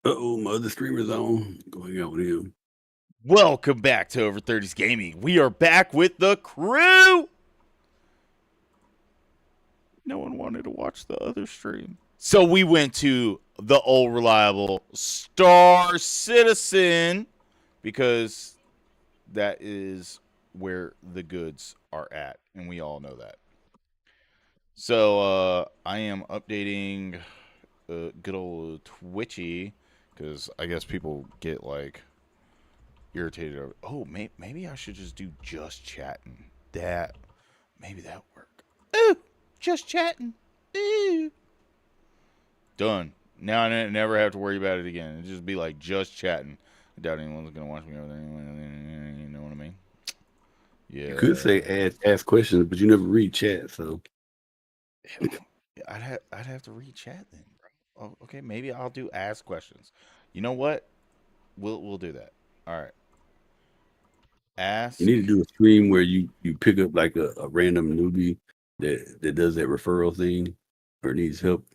Uh-oh, my other streamer's on. Going out with him. Welcome back to Over 30s Gaming. We are back with the crew. No one wanted to watch the other stream. So we went to the old reliable Star Citizen because that is where the goods are at, and we all know that. So I am updating good old Twitchy because I guess people get like irritated over. Oh, maybe I should just do just chatting. Maybe that work. Ooh, just chatting. Ooh. Done. Now I never have to worry about it again. It'd just be like just chatting. I doubt anyone's gonna watch me over there anyway. You know what I mean? Yeah. You could say ask questions, but you never read chat, so I'd have to read chat then. Oh, okay, maybe I'll do ask questions. You know what? We'll do that. All right. Ask. you need to do a stream where you pick up like a random newbie that does that referral thing or needs help,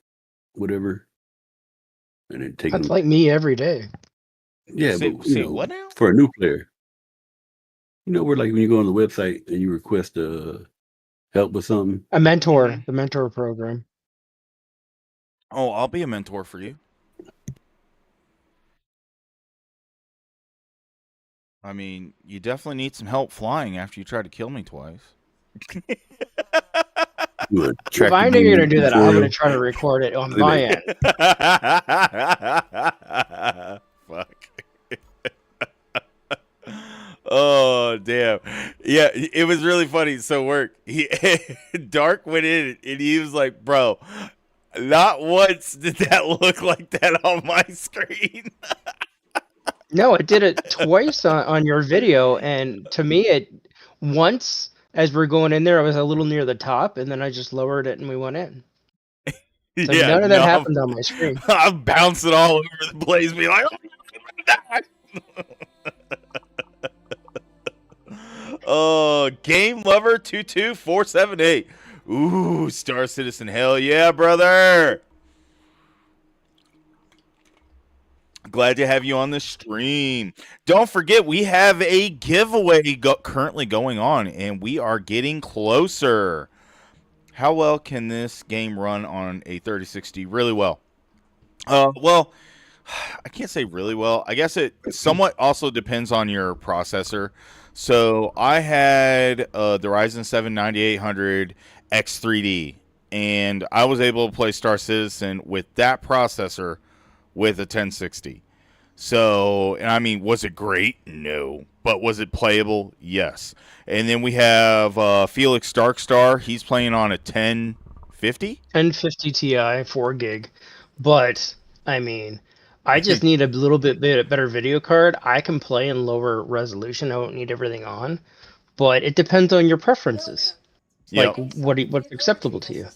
whatever, and then take That's them. like me every day. Yeah, Say, but you know, what now? for a new player, you know, where like when you go on the website and you request help with something. A mentor, the mentor program. Oh, I'll be a mentor for you. I mean, you definitely need some help flying after you tried to kill me twice. If I knew you were going to do that, I'm going to try to record it on my end. Fuck. Oh, damn. Yeah, it was really funny. So, Dark went in and he was like, bro, not once did that look like that on my screen. No, it did it twice on your video, and to me, it once as we're going in there, I was a little near the top, and then I just lowered it and we went in. So Yeah, none of that happened on my screen. I'm bouncing all over the place, be like, oh, Game Lover 22478. Ooh, Star Citizen, hell yeah, brother. Glad to have you on the stream. Don't forget, we have a giveaway currently going on, and we are getting closer. How well can this game run on a 3060? Really well. Well, I can't say really well. I guess it somewhat also depends on your processor. So I had the Ryzen 7 9800 X3D, and I was able to play Star Citizen with that processor with a 1060. So, and I mean, was it great? No. But was it playable? Yes. And then we have Felix Darkstar. He's playing on a 1050? 1050 Ti, 4 gig. But, I mean, I just need a little bit better video card. I can play in lower resolution. I don't need everything on. But it depends on your preferences. Yep. Like, what's acceptable to you?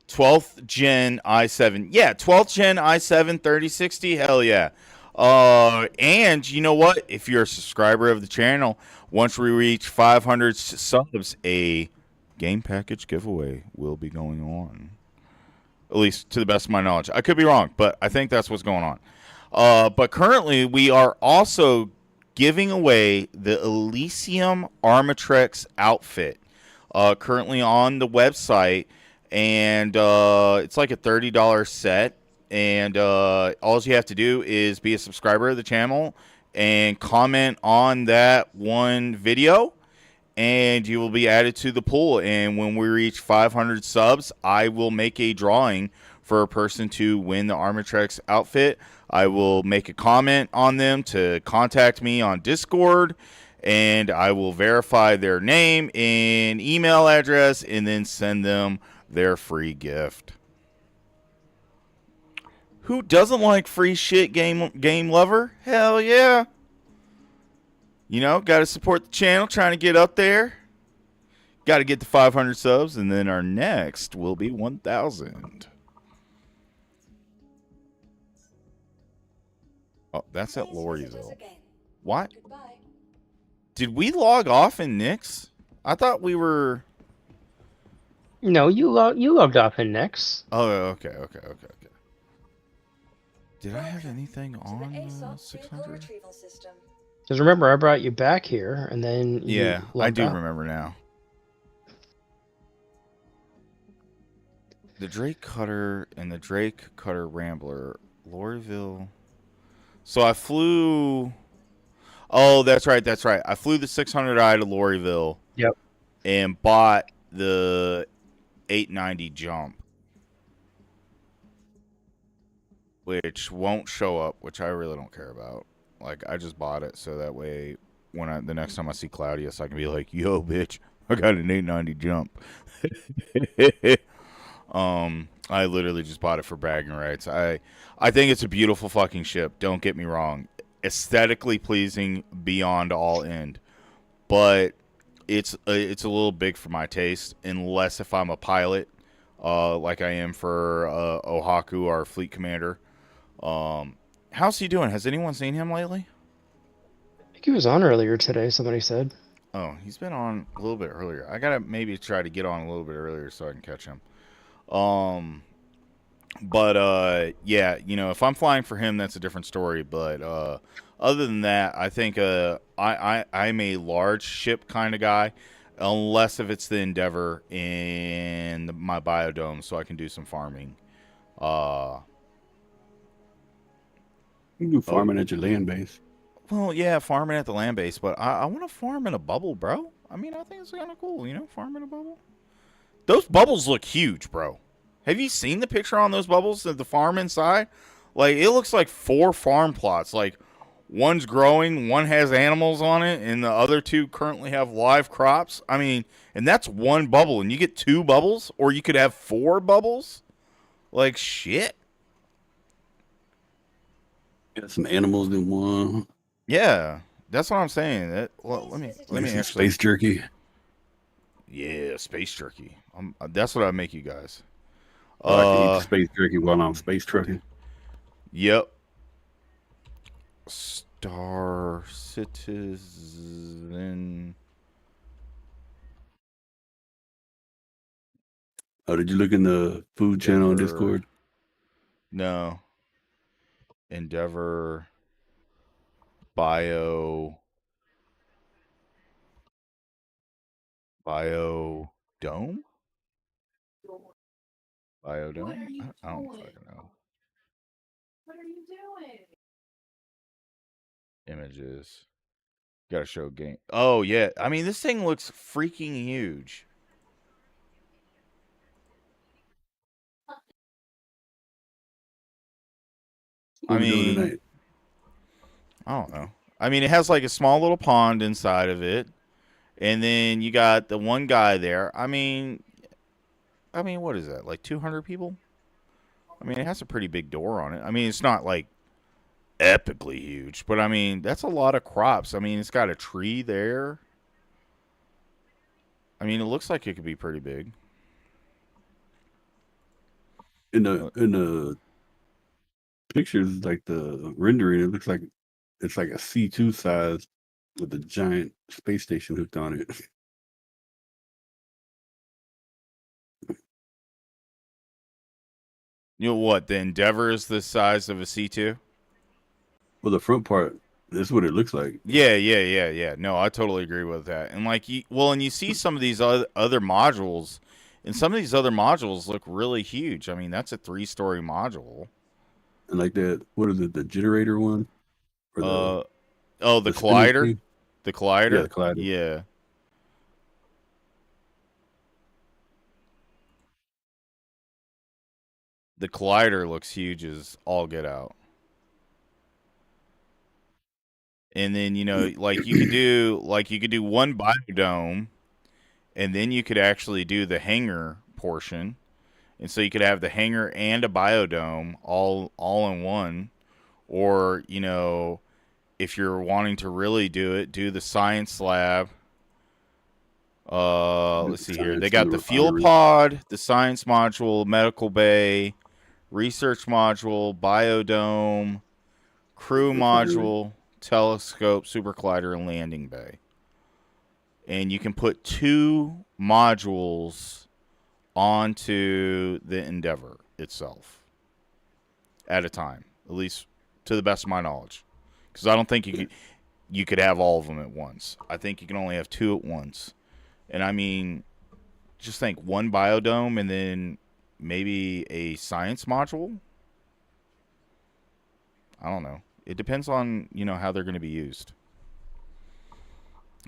12th gen i7. Yeah, 12th gen i7 3060. Hell yeah. And you know what? If you're a subscriber of the channel, once we reach 500 subs, a game package giveaway will be going on. At least to the best of my knowledge. I could be wrong, but I think that's what's going on. But currently, we are also giving away the Elysium Armatrex outfit. Currently on the website. And it's like a $30 set, and all you have to do is be a subscriber of the channel and comment on that one video, and you will be added to the pool. And when we reach 500 subs, I will make a drawing for a person to win the Armatrex outfit. I will make a comment on them to contact me on Discord, and I will verify their name and email address and then send them their free gift. Who doesn't like free shit, game lover? Hell yeah. You know, got to support the channel, trying to get up there. Got to get to 500 subs, and then our next will be 1,000. Oh, that's at Lorryville. What? Did we log off in Nix? I thought we were... No, you logged off in Nix. Oh, okay. Did I have anything to on the the ASOS vehicle 600? retrieval system. Because remember, I brought you back here, and then you Yeah, I lumped do out. remember now. The Drake Cutter and the Drake Cutter Rambler, Lorryville. So I flew. Oh, that's right. That's right. I flew the 600i to Lorryville. Yep. And bought the 890 jump, which won't show up, which I really don't care about. Like, I just bought it so that way when the next time I see Claudius, I can be like, "Yo, bitch, I got an 890 jump." I literally just bought it for bragging rights. I think it's a beautiful fucking ship. Don't get me wrong, aesthetically pleasing beyond all end, but it's a little big for my taste, unless if I'm a pilot, like I am for Ohaku, our fleet commander. How's he doing? Has anyone seen him lately? I think he was on earlier today, somebody said. Oh, he's been on a little bit earlier. I gotta maybe try to get on a little bit earlier so I can catch him. But yeah, you know, if I'm flying for him, that's a different story. But other than that, I think I'm a large ship kind of guy, unless if it's the Endeavor in my biodome, so I can do some farming. You can do farming at your land base. Well, yeah, farming at the land base, but I want to farm in a bubble, bro. I mean, I think it's kind of cool, you know, farm in a bubble. Those bubbles look huge, bro. Have you seen the picture on those bubbles of the farm inside? Like, it looks like 4 farm plots. Like, one's growing, one has animals on it, and the other 2 currently have live crops. I mean, and that's one bubble, and you get 2 bubbles, or you could have 4 bubbles. Like, shit. Got some animals in one. Yeah, that's what I'm saying. Well, let me Some actually. space jerky. Yeah, space jerky. That's what I make you guys. I can eat the space jerky while I'm space trucking. Yep. Star Citizen. Oh, did you look in the food channel on Endeavor. Discord? No. Endeavor. Biodome. Biodome? I don't fucking know. What are you doing? Images. Gotta show game. Oh, yeah. I mean, this thing looks freaking huge. What we doing tonight? I don't know. I mean, it has like a small little pond inside of it. And then you got the one guy there. I mean, what is that? Like 200 people? I mean, it has a pretty big door on it. I mean, it's not like epically huge, but I mean, that's a lot of crops. I mean, it's got a tree there. I mean, it looks like it could be pretty big. In the pictures, like the rendering, it looks like it's like a C2 size with a giant space station hooked on it. You know what? The Endeavor is the size of a C2? Well, the front part, that's what it looks like. Yeah. No, I totally agree with that. And like, and you see some of these other modules, and some of these other modules look really huge. I mean, that's a 3-story module. And like that, what is it? The generator one? Or the collider. The collider. Yeah, the collider. Yeah. The collider looks huge as all get out. And then, you know, like you could do one biodome, and then you could actually do the hangar portion. And so you could have the hangar and a biodome all in one. Or, you know, if you're wanting to really do the science lab. Let's see here. They got the fuel pod, the science module, medical bay, research module, biodome, crew module, telescope, super collider, and landing bay. And you can put 2 modules onto the Endeavor itself at a time. at least to the best of my knowledge. Because I don't think you could have all of them at once. I think you can only have 2 at once. And I mean, just think 1 biodome and then maybe a science module. I don't know. It depends on, how they're going to be used.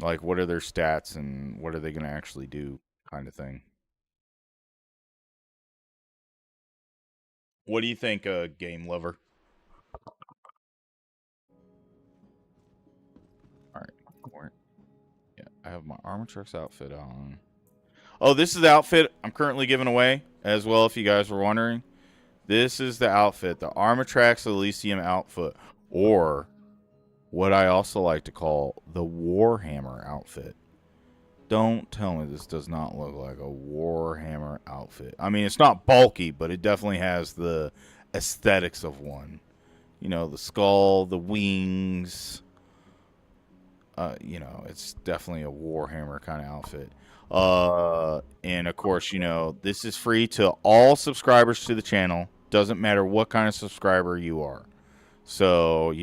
Like, what are their stats and what are they going to actually do, kind of thing. What do you think, game lover? All right. Yeah, I have my Armatrix outfit on. Oh, this is the outfit I'm currently giving away as well, if you guys were wondering. This is the outfit, the Armatrax Elysium outfit, or what I also like to call the Warhammer outfit. Don't tell me this does not look like a Warhammer outfit. I mean, it's not bulky, but it definitely has the aesthetics of one. The skull, the wings. It's definitely a Warhammer kind of outfit. And of course, this is free to all subscribers to the channel. Doesn't matter what kind of subscriber you are. So,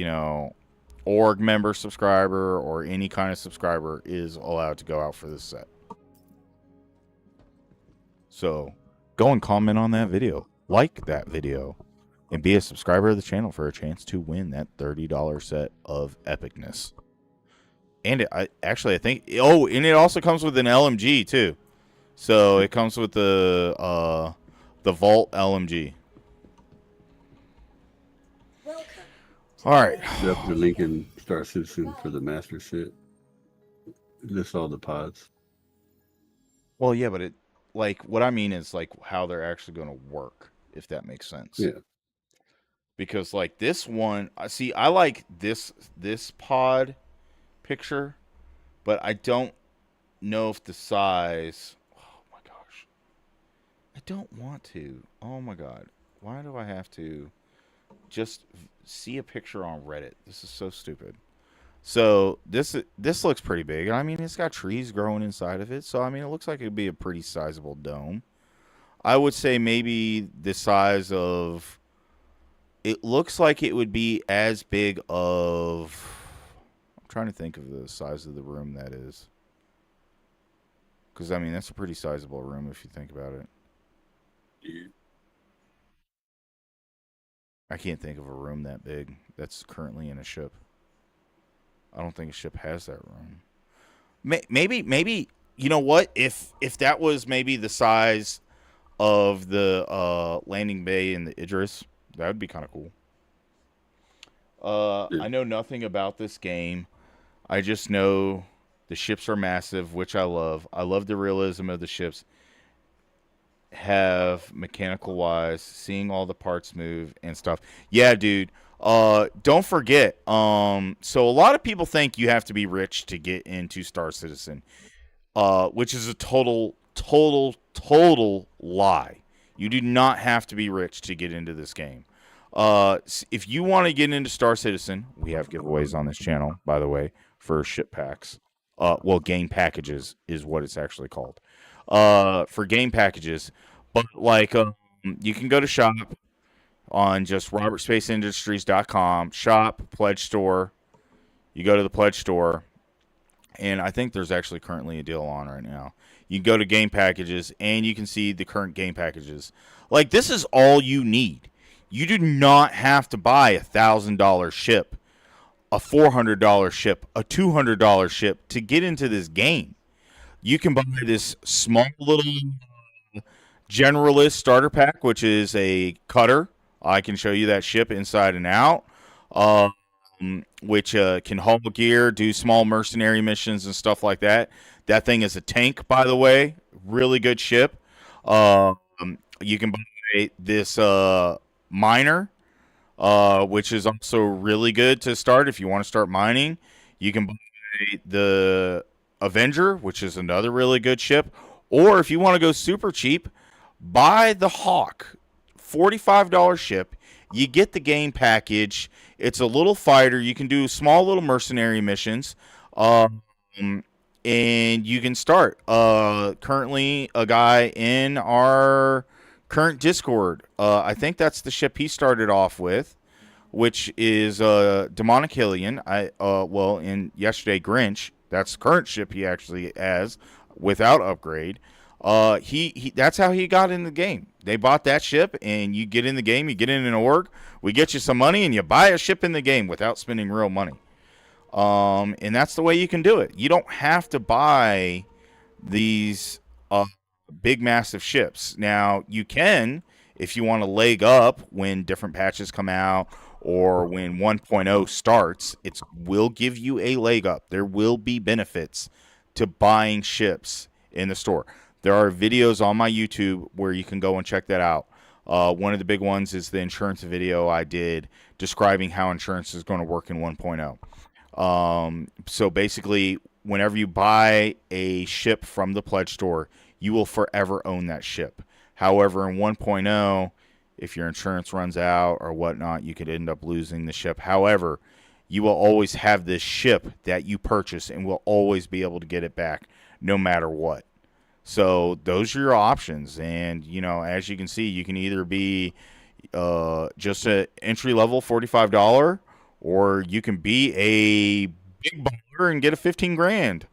org member subscriber or any kind of subscriber is allowed to go out for this set. So go and comment on that video, like that video, and be a subscriber of the channel for a chance to win that $30 set of epicness. And I think, and it also comes with an LMG too. So it comes with the Vault LMG. All right. Up the link in Star Citizen for the master set. Lists all the pods. Well, yeah, but what I mean is how they're actually going to work, if that makes sense. Yeah. Because this one, I like this pod picture, but I don't know if the size. Oh my gosh, I don't want to. Oh my god, why do I have to just see a picture on Reddit? This is so stupid. So this looks pretty big. I mean, it's got trees growing inside of it, so I mean, it looks like it'd be a pretty sizable dome. I would say maybe the size of. It looks like it would be as big of. I'm trying to think of the size of the room that is. Because, I mean, that's a pretty sizable room if you think about it. Yeah. I can't think of a room that big that's currently in a ship. I don't think a ship has that room. Maybe you know what? If that was maybe the size of the landing bay in the Idris, that would be kind of cool. I know nothing about this game. I just know the ships are massive, which I love. I love the realism of the ships. Have mechanical wise, seeing all the parts move and stuff. Yeah, dude. Don't forget. So a lot of people think you have to be rich to get into Star Citizen, which is a total lie. You do not have to be rich to get into this game. If you want to get into Star Citizen, we have giveaways on this channel, by the way, for ship packs. Game packages is what it's actually called. For game packages, but you can go to shop on just robertspaceindustries.com, shop, pledge store. You go to the pledge store, and I think there's actually currently a deal on right now. You can go to game packages, and you can see the current game packages. This is all you need. You do not have to buy a $1,000 ship, a $400 ship, a $200 ship to get into this game. You can buy this small little generalist starter pack, which is a cutter. I can show you that ship inside and out, which can haul gear, do small mercenary missions and stuff like that. That thing is a tank, by the way. Really good ship. You can buy this miner, which is also really good to start if you want to start mining. You can buy the Avenger, which is another really good ship. Or if you want to go super cheap, buy the Hawk, $45 ship. You get the game package. It's a little fighter. You can do small little mercenary missions. And you can start. Currently, a guy in our current Discord, I think that's the ship he started off with. which is Demonic Hillian. In yesterday Grinch, that's the current ship he actually has without upgrade. He that's how he got in the game. They bought that ship, and you get in the game, you get in an org, we get you some money, and you buy a ship in the game without spending real money. And that's the way you can do it. You don't have to buy these big, massive ships. Now, you can, if you want to leg up when different patches come out or when 1.0 starts, it will give you a leg up. There will be benefits to buying ships in the store. There are videos on my YouTube where you can go and check that out. One of the big ones is the insurance video I did describing how insurance is going to work in 1.0. So basically, whenever you buy a ship from the pledge store, you will forever own that ship. However, in 1.0, if your insurance runs out or whatnot, you could end up losing the ship. However, you will always have this ship that you purchase and will always be able to get it back no matter what. So those are your options. And, you know, as you can see, you can either be just an entry-level $45, or you can be a big baller and get a 15 grand.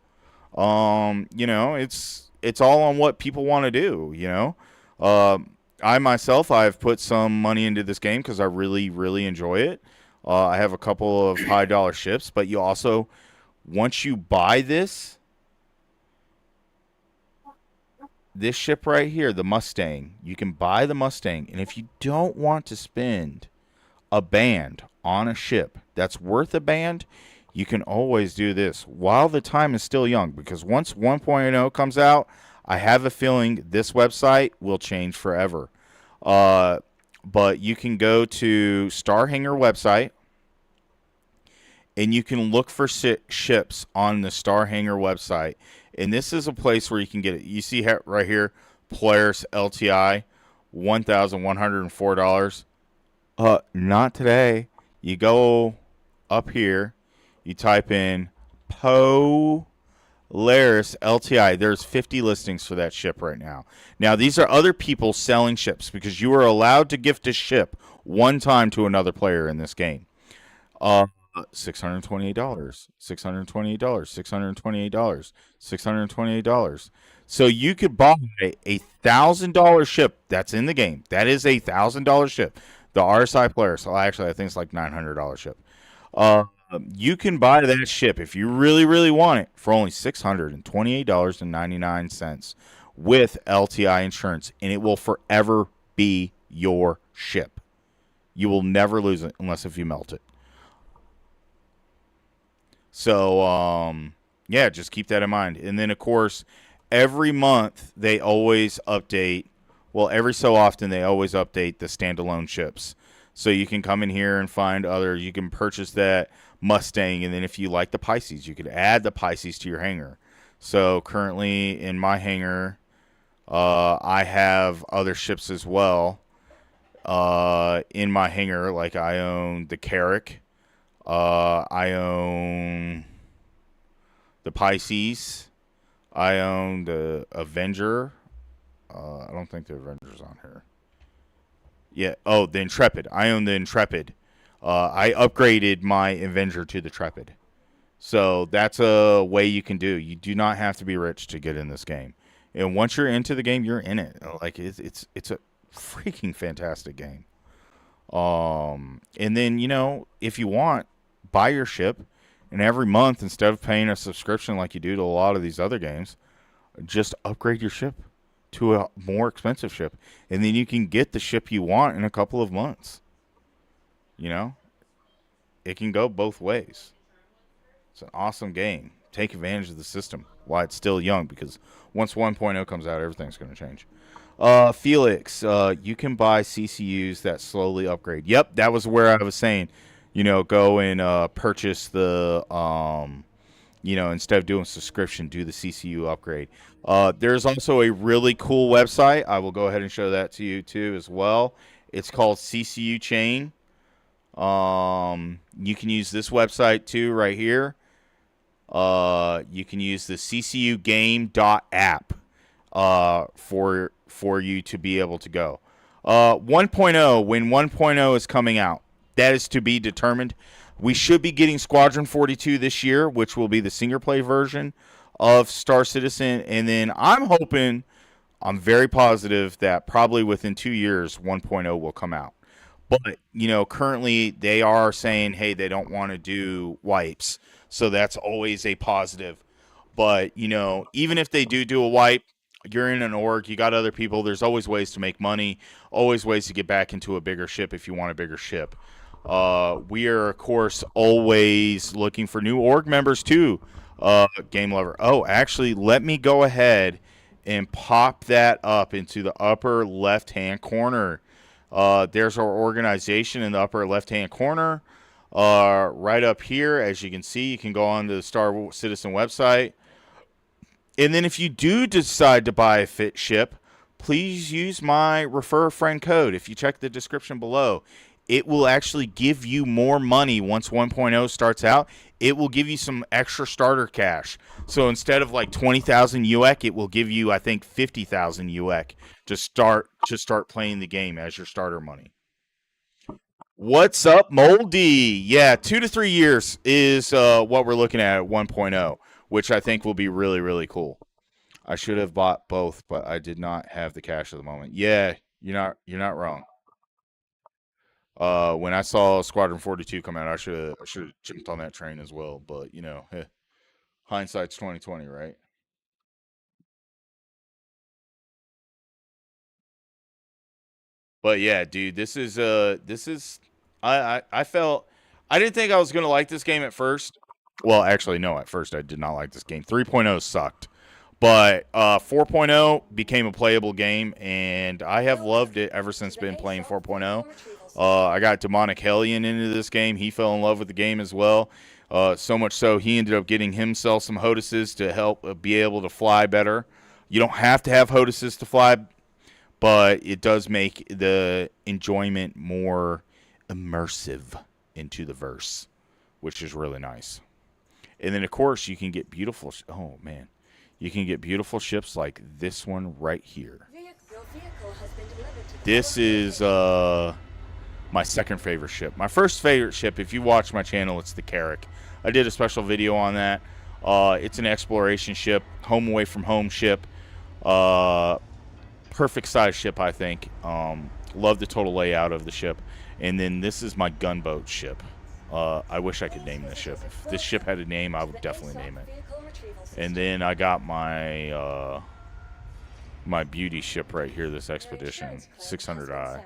You know, it's all on what people want to do, you know. I myself, I've put some money into this game because I really, really enjoy it. I have a couple of high-dollar ships, but you also, once you buy this ship right here, the Mustang, you can buy the Mustang, and if you don't want to spend a band on a ship that's worth a band, you can always do this while the time is still young, because once 1.0 comes out, I have a feeling this website will change forever. But you can go to Star Hangar website, and you can look for ships on the Star Hangar website. And this is a place where you can get it. You see right here, Polaris LTI, $1,104. Not today. You go up here, you type in Polaris LTI. There's 50 listings for that ship right now. Now, these are other people selling ships because you are allowed to gift a ship one time to another player in this game. $628, $628, $628, $628. So you could buy a $1,000 ship that's in the game. That is a $1,000 ship. The RSI Polaris. So actually, I think it's like $900 ship. You can buy that ship if you really, really want it for only $628.99 with LTI insurance, and it will forever be your ship. You will never lose it unless if you melt it. So, yeah, just keep that in mind. And then, of course, every month they always update. Well, every so often they always update the standalone ships. So you can come in here and find others. You can purchase that Mustang, and then if you like the Pisces, you could add the Pisces to your hangar. So currently in my hangar, I have other ships as well in my hangar. Like I own the Carrack. I own the Pisces. I own the Avenger. I don't think the Avenger's on here. Yeah. Oh, the Intrepid. I own the Intrepid. I upgraded my Avenger to the Intrepid. So that's a way you can do. You do not have to be rich to get in this game. And once you're into the game, you're in it. Like it's a freaking fantastic game. And then, you know, if you want, buy your ship, and every month, instead of paying a subscription like you do to a lot of these other games, just upgrade your ship to a more expensive ship, and then you can get the ship you want in a couple of months. You know, it can go both ways. It's an awesome game. Take advantage of the system while it's still young, because once 1.0 comes out, everything's going to change. Felix, you can buy CCUs that slowly upgrade. Yep, that was where I was saying, you know, go and purchase the, you know, instead of doing subscription, do the CCU upgrade. There's also a really cool website. I will go ahead and show that to you too as well. It's called CCU Chain. You can use this website too right here. You can use the ccugame.app for you to be able to go. 1.0, when 1.0 is coming out, that is to be determined. We should be getting Squadron 42 this year, which will be the single play version of Star Citizen. And then I'm very positive that probably within 2 years, 1.0 will come out. But, currently they are saying, hey, they don't want to do wipes. So that's always a positive. But, even if they do a wipe, you're in an org, you got other people, there's always ways to make money, always ways to get back into a bigger ship if you want a bigger ship. We are, of course, always looking for new org members too, Game Lover. Oh, actually, let me go ahead and pop that up into the upper left-hand corner. There's our organization in the upper left-hand corner. Right up here, as you can see, you can go on to the Star Citizen website. And then if you do decide to buy a fit ship, please use my refer a friend code. If you check the description below, it will actually give you more money once 1.0 starts out. It will give you some extra starter cash. So instead of like 20,000 UEC, it will give you, I think, 50,000 UEC to start playing the game as your starter money. What's up, Moldy? Yeah, 2 to 3 years is what we're looking at 1.0, which I think will be really, really cool. I should have bought both, but I did not have the cash at the moment. Yeah, you're not wrong. When I saw Squadron 42 come out, I should have jumped on that train as well. But hindsight's 20/20, right? But yeah, dude, this is I felt I didn't think I was gonna like this game at first. Well, actually, no, at first I did not like this game. 3.0 sucked. But 4.0 became a playable game, and I have loved it ever since been playing 4.0. I got Demonic Hellion into this game. He fell in love with the game as well. So much so, he ended up getting himself some HOTASes to help be able to fly better. You don't have to have HOTASes to fly, but it does make the enjoyment more immersive into the verse, which is really nice. And then, of course, you can get beautiful... Oh, man. You can get beautiful ships like this one right here. This is my second favorite ship. My first favorite ship, if you watch my channel, it's the Carrack. I did a special video on that. It's an exploration ship, home away from home ship. Perfect size ship, I think. Love the total layout of the ship. And then this is my gunboat ship. I wish I could name this ship. If this ship had a name, I would definitely name it. And then I got my my beauty ship right here, this expedition, 600i.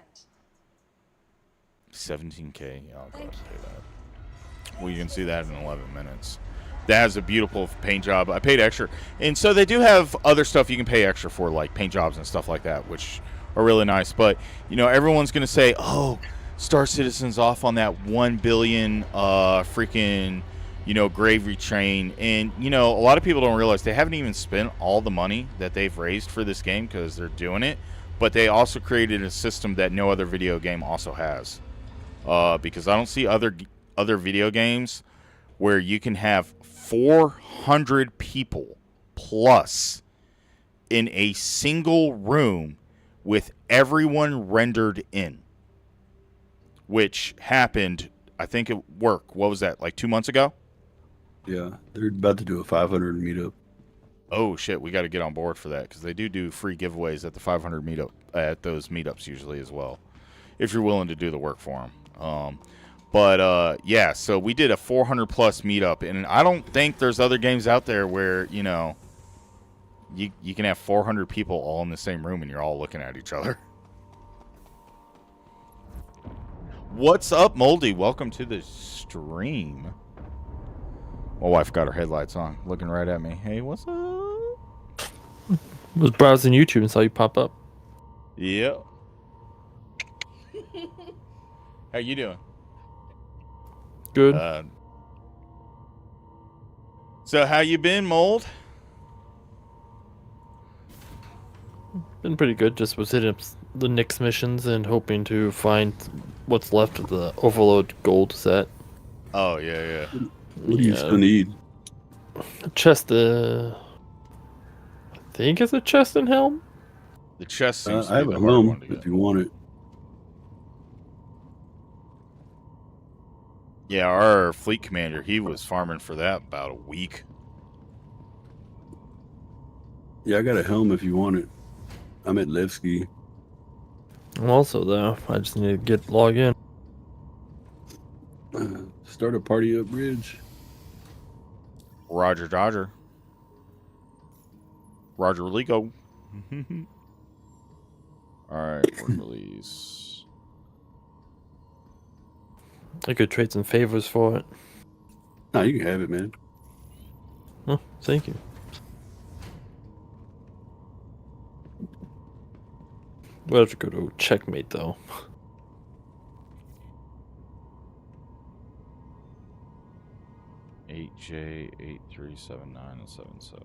17K. Yeah, I'll go ahead and pay that. Well, you can see that in 11 minutes. That has a beautiful paint job. I paid extra. And so they do have other stuff you can pay extra for, like paint jobs and stuff like that, which are really nice. But, everyone's going to say, oh, Star Citizen's off on that 1 billion freaking... gravy train. And a lot of people don't realize they haven't even spent all the money that they've raised for this game because they're doing it, but they also created a system that no other video game also has, because I don't see other video games where you can have 400 people plus in a single room with everyone rendered in, which happened, I think, at work. What was that, like 2 months ago? Yeah, they're about to do a 500 meetup. Oh shit, we got to get on board for that because they do free giveaways at the 500 meetup at those meetups usually as well, if you're willing to do the work for them. Yeah, so we did a 400 plus meetup, and I don't think there's other games out there where you can have 400 people all in the same room and you're all looking at each other. What's up, Moldy? Welcome to the stream. My wife got her headlights on, looking right at me. Hey, what's up? Was browsing YouTube and saw you pop up. Yep. How you doing? Good. So how you been, Mold? Been pretty good. Just was hitting up the Nyx missions and hoping to find what's left of the Overload gold set. Oh, yeah. What do you still need? A chest, I think it's a chest and helm? The chest seems to I have be a the hard one helm to get. if you want it. Yeah, our fleet commander, he was farming for that about a week. Yeah, I got a helm if you want it. I'm at Levski. I'm also there. I just need to log in. Start a party up bridge. Roger Dodger. Roger Lego. Alright, we're release. I could trade some favors for it. Nah, you can have it, man. Oh, thank you. We'll have to go to checkmate though. HJ837977.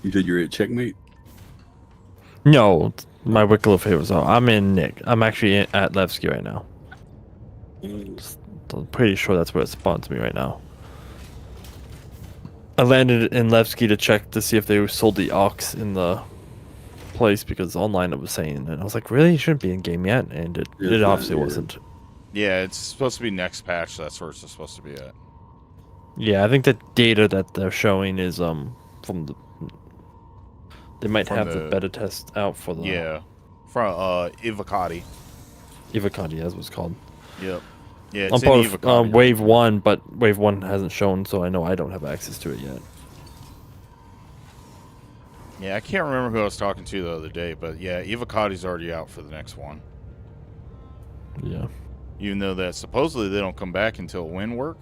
You said you're at checkmate? No, my Wicklow favors are. I'm in Nick. I'm actually at Levski right now. I'm pretty sure that's where it spawns me right now. I landed in Levski to check to see if they sold the ox in the place because online it was saying, and I was like, really? You shouldn't be in game yet, and it Yeah, obviously yeah. wasn't. Yeah, it's supposed to be next patch. That's where it's supposed to be at. Yeah, I think the data that they're showing is from the. They might From have the the- beta test out for the Yeah. From Ivacati. Ivacati, as it was called. Yep. Yeah, I'm it's in part of Ivacati. Wave 1, but Wave 1 hasn't shown, so I know I don't have access to it yet. Yeah, I can't remember who I was talking to the other day, but yeah, Ivacati's already out for the next one. Yeah. Even though that supposedly they don't come back until when work?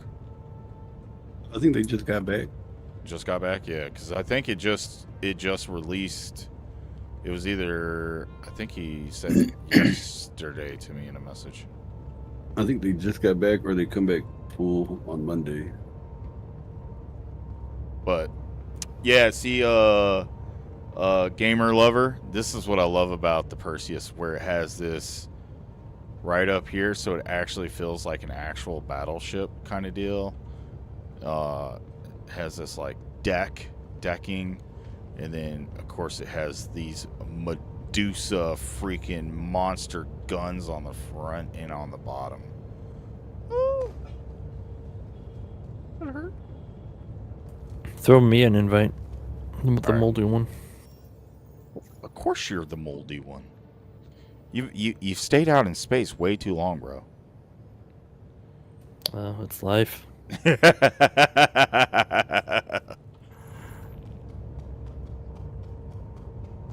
I think they just got back. Just got back, yeah, because I think it just released. It was either, I think he said yesterday to me in a message. I think they just got back or they come back full on Monday. But yeah, see, gamer lover, this is what I love about the Perseus, where it has this right up here, so it actually feels like an actual battleship kind of deal. Has this like decking, and then of course it has these Medusa freaking monster guns on the front and on the bottom. Ooh. That hurt. Throw me an invite. The Alright. moldy one. Of course you're the moldy one. You've stayed out in space way too long, bro. It's life.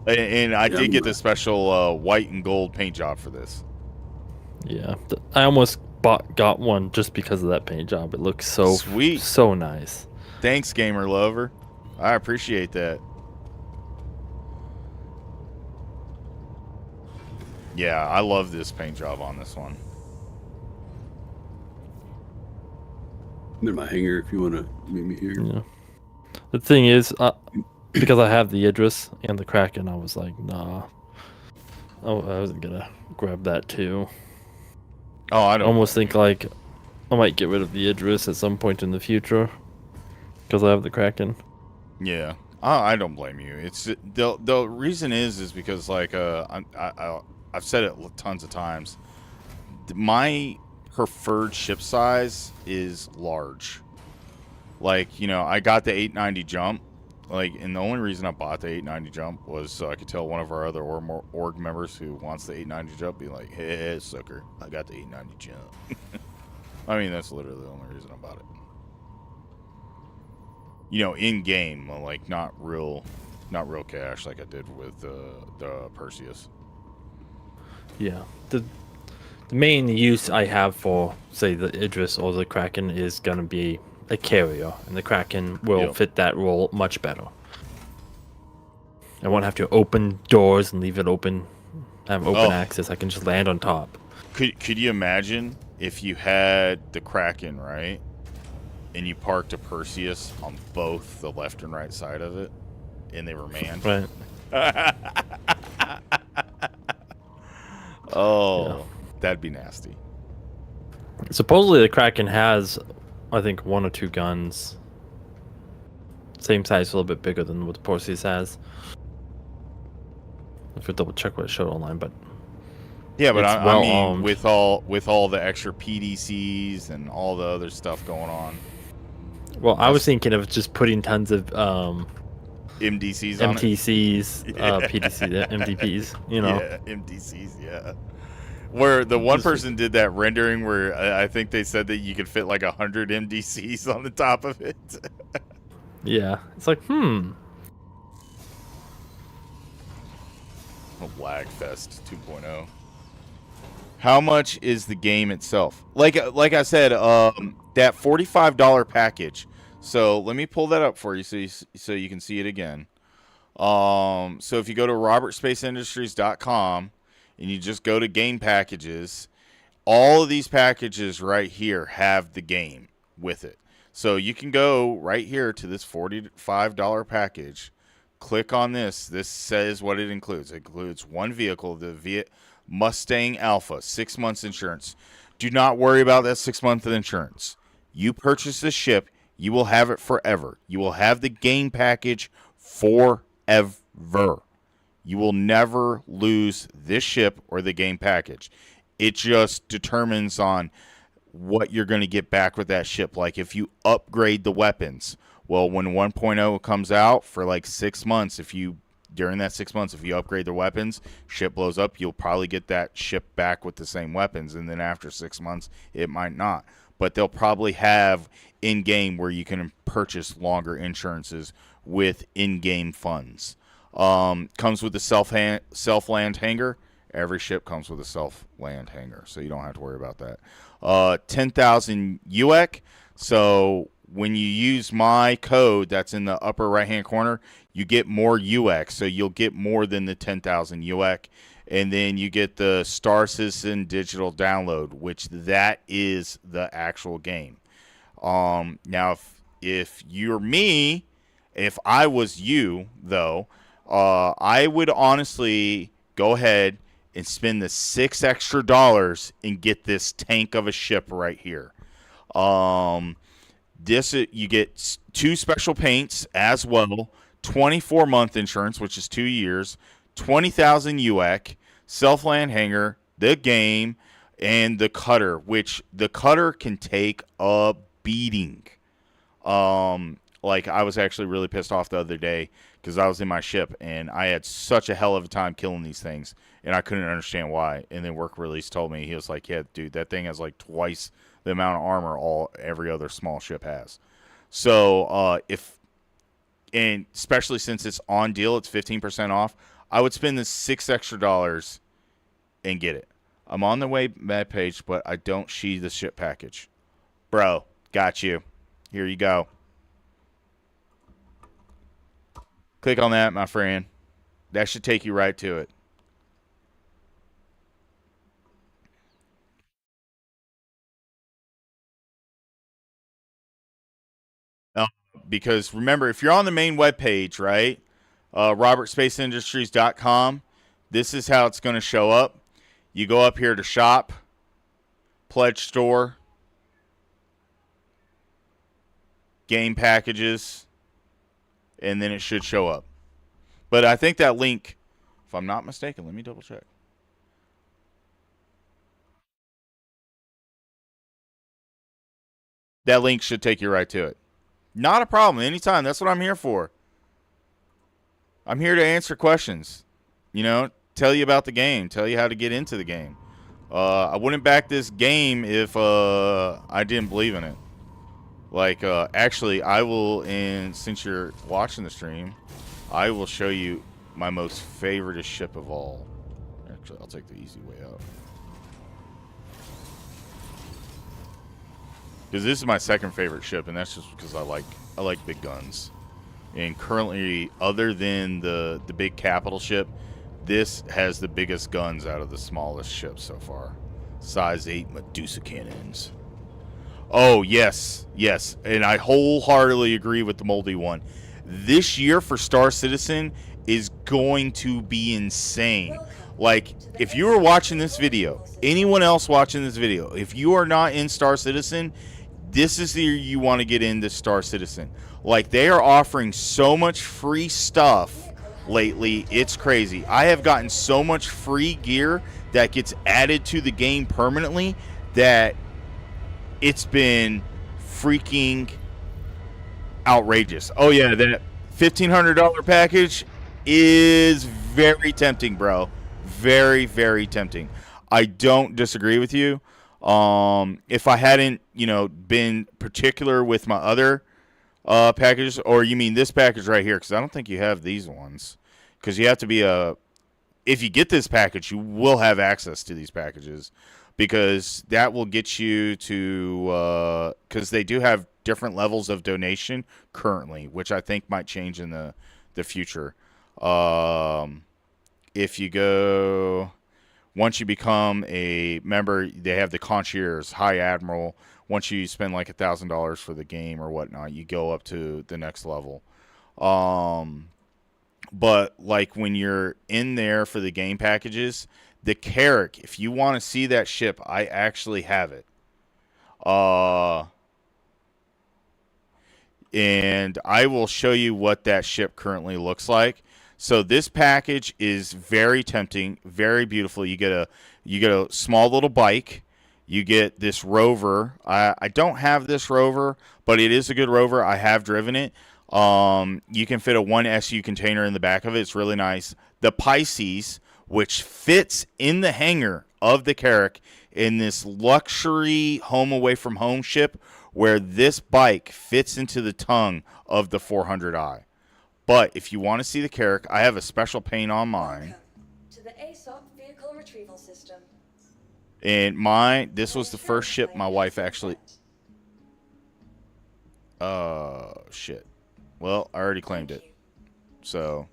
And I Yeah, did get the special white and gold paint job for this. Yeah. I almost got one just because of that paint job. It looks so Sweet. so nice. Thanks, gamer lover. I appreciate that. Yeah, I love this paint job on this one. I'm in my hangar if you want to meet me here. Yeah. The thing is, because I have the Idris and the Kraken, I was like, nah. Oh, I wasn't gonna grab that too. Oh, I I don't almost blame think like I might get rid of the Idris at some point in the future because I have the Kraken. you. Yeah, I don't blame you. It's the reason is because like I've said it tons of times. My preferred ship size is large. Like, you know, I got the 890 jump. Like, and the only reason I bought the 890 jump was so I could tell one of our other org members who wants the 890 jump, be like, hey, sucker, I got the 890 jump. I mean, that's literally the only reason I bought it. You know, in game, like not real cash like I did with the Perseus. Yeah. The main use I have for, say, the Idris or the Kraken is gonna be a carrier, and the Kraken will Yep. fit that role much better. I won't have to open doors and leave it open. Have open Oh. access. I can just land on top. Could you imagine if you had the Kraken, right? And you parked a Perseus on both the left and right side of it, and they were manned. Right. Oh, that'd be nasty. Supposedly the Kraken has, I think, 1 or 2 guns. Same size, a little bit bigger than what the Perseus has. I have to double check what it showed online, but Yeah, but It's I well mean, armed. with all the extra PDCs and all the other stuff going on, Well, I was thinking of just putting tons of MDCs on it. MTCs, Yeah. PDC, MDPs. You know. Yeah, MDCs. Yeah. Where the one person did that rendering where I think they said that you could fit like 100 MDCs on the top of it. Yeah. It's like, Lagfest 2.0. How much is the game itself? Like I said, that $45 package. So let me pull that up for you so you can see it again. So if you go to robertspaceindustries.com and you just go to game packages, all of these packages right here have the game with it. So you can go right here to this $45 package. Click on this. This says what it includes. It includes one vehicle, the Mustang Alpha, 6 months insurance. Do not worry about that 6 month insurance. You purchase this ship, you will have it forever. You will have the game package forever. You will never lose this ship or the game package. It just determines on what you're going to get back with that ship. Like if you upgrade the weapons, well, when 1.0 comes out for like 6 months, during that 6 months, if you upgrade the weapons, ship blows up, you'll probably get that ship back with the same weapons. And then after 6 months, it might not. But they'll probably have in-game where you can purchase longer insurances with in-game funds. Comes with the self-land hangar. Every ship comes with a self-land hangar, so you don't have to worry about that. 10,000 UEC. So when you use my code that's in the upper right-hand corner, you get more UEC. So you'll get more than the 10,000 UEC. And then you get the Star Citizen digital download, which that is the actual game. Now, if you're me, if I was you, though, I would honestly go ahead and spend the $6 extra and get this tank of a ship right here. You get 2 special paints as well, 24-month insurance, which is 2 years, 20,000 UEC, self-land hangar, the game, and the cutter, which the cutter can take a beating. Like I was actually really pissed off the other day because I was in my ship and I had such a hell of a time killing these things and I couldn't understand why. And then work release told me, he was like, yeah, dude, that thing has like twice the amount of armor every other small ship has. So and especially since it's on deal, it's 15% off. I would spend the $6 extra and get it. I'm on the web page, but I don't see the ship package. Bro, got you. Here you go. Click on that, my friend. That should take you right to it. Because remember, if you're on the main web page, right, robertspaceindustries.com, this is how it's going to show up. You go up here to shop, pledge store, game packages, and then it should show up. But I think that link, if I'm not mistaken, let me double check. That link should take you right to it. Not a problem. Anytime. That's what I'm here for. I'm here to answer questions. You know, tell you about the game. Tell you how to get into the game. I wouldn't back this game if I didn't believe in it. Like, actually, I will, and since you're watching the stream, I will show you my most favorite ship of all. Actually, I'll take the easy way out. Because this is my second favorite ship, and that's just because I like big guns. And currently, other than the big capital ship, this has the biggest guns out of the smallest ships so far. Size 8 Medusa cannons. Oh, yes. Yes. And I wholeheartedly agree with the Moldy one. This year for Star Citizen is going to be insane. Like, if you were watching this video, anyone else watching this video, if you are not in Star Citizen, this is the year you want to get into Star Citizen. Like, they are offering so much free stuff lately. It's crazy. I have gotten so much free gear that gets added to the game permanently that it's been freaking outrageous. Oh yeah, that $1,500 package is very tempting, bro. Very, very tempting. I don't disagree with you. If I hadn't, been particular with my other packages, or you mean this package right here? Because I don't think you have these ones. Because you have to be if you get this package, you will have access to these packages, because that will get you to, because they do have different levels of donation currently, which I think might change in the future. If you go, once you become a member, they have the concierge, high admiral. Once you spend like $1,000 for the game or whatnot, you go up to the next level. But like when you're in there for the game packages, the Carrack, if you want to see that ship, I actually have it. And I will show you what that ship currently looks like. So this package is very tempting, very beautiful. You get a small little bike. You get this rover. I don't have this rover, but it is a good rover. I have driven it. You can fit a 1 SU container in the back of it. It's really nice. The Pisces, which fits in the hangar of the Carrack in this luxury home away from home ship, where this bike fits into the tongue of the 400i. But if you want to see the Carrack, I have a special paint on mine. Welcome to the ASOP vehicle retrieval system. And this was the first ship my wife actually... shit. Well, I already claimed it. So...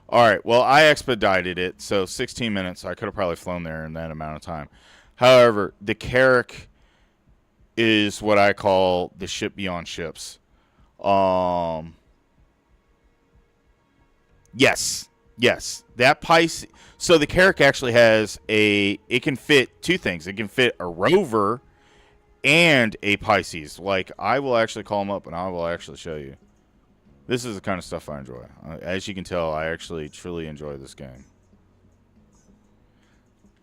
Alright, well, I expedited it, so 16 minutes. I could have probably flown there in that amount of time. However, the Carrack is what I call the ship beyond ships. Yes. That Pisces. So the Carrack actually has it can fit two things. It can fit a rover and a Pisces. Like, I will actually call them up and I will actually show you. This is the kind of stuff I enjoy. As you can tell, I actually truly enjoy this game.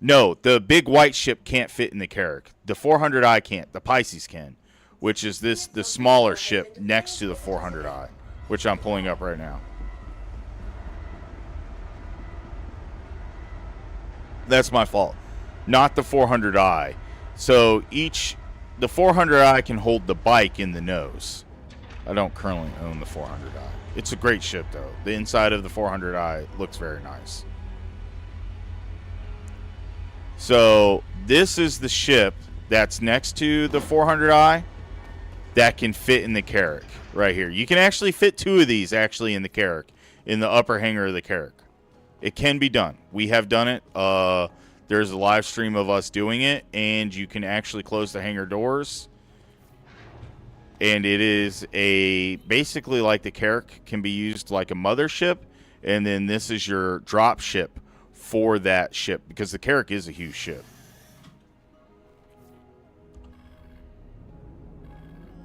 No, the big white ship can't fit in the Carrack. The 400i can't. The Pisces can, which is the smaller ship next to the 400i, which I'm pulling up right now. That's my fault. Not the 400i. So the 400i can hold the bike in the nose. I don't currently own the 400i. It's a great ship, though. The inside of the 400i looks very nice. So this is the ship that's next to the 400i that can fit in the Carrack right here. You can actually fit two of these actually in the Carrack, in the upper hangar of the Carrack. It can be done. We have done it. There's a live stream of us doing it, and you can actually close the hangar doors. And it is basically like the Carrack can be used like a mothership, and then this is your drop ship for that ship, because the Carrack is a huge ship.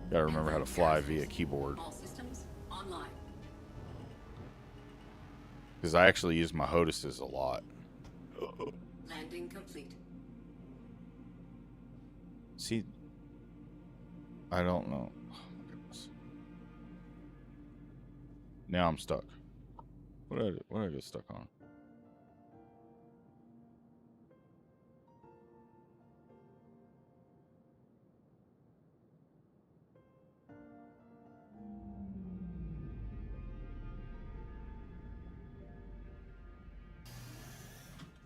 Gotta remember how to fly via keyboard. All systems online. Because I actually use my HOTASes a lot. Landing complete. See, I don't know. Oh my goodness. Now I'm stuck. What did I get stuck on?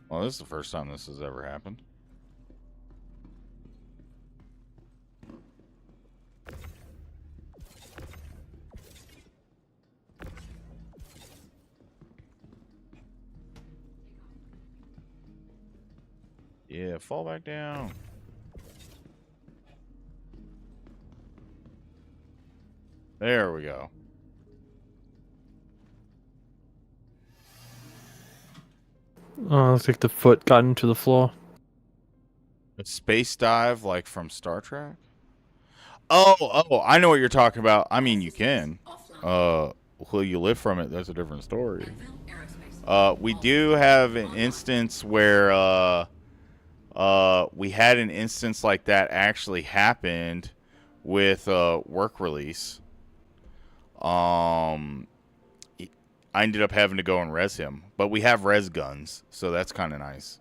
Well, this is the first time this has ever happened. Yeah, fall back down. There we go. Oh, looks like the foot got into the floor. A space dive like from Star Trek? Oh, I know what you're talking about. I mean, you can. Offline. will you live from it? That's a different story. Landfill Aerospace. We do have an instance where we had an instance like that actually happened with work release. I ended up having to go and res him, but we have res guns, so that's kind of nice.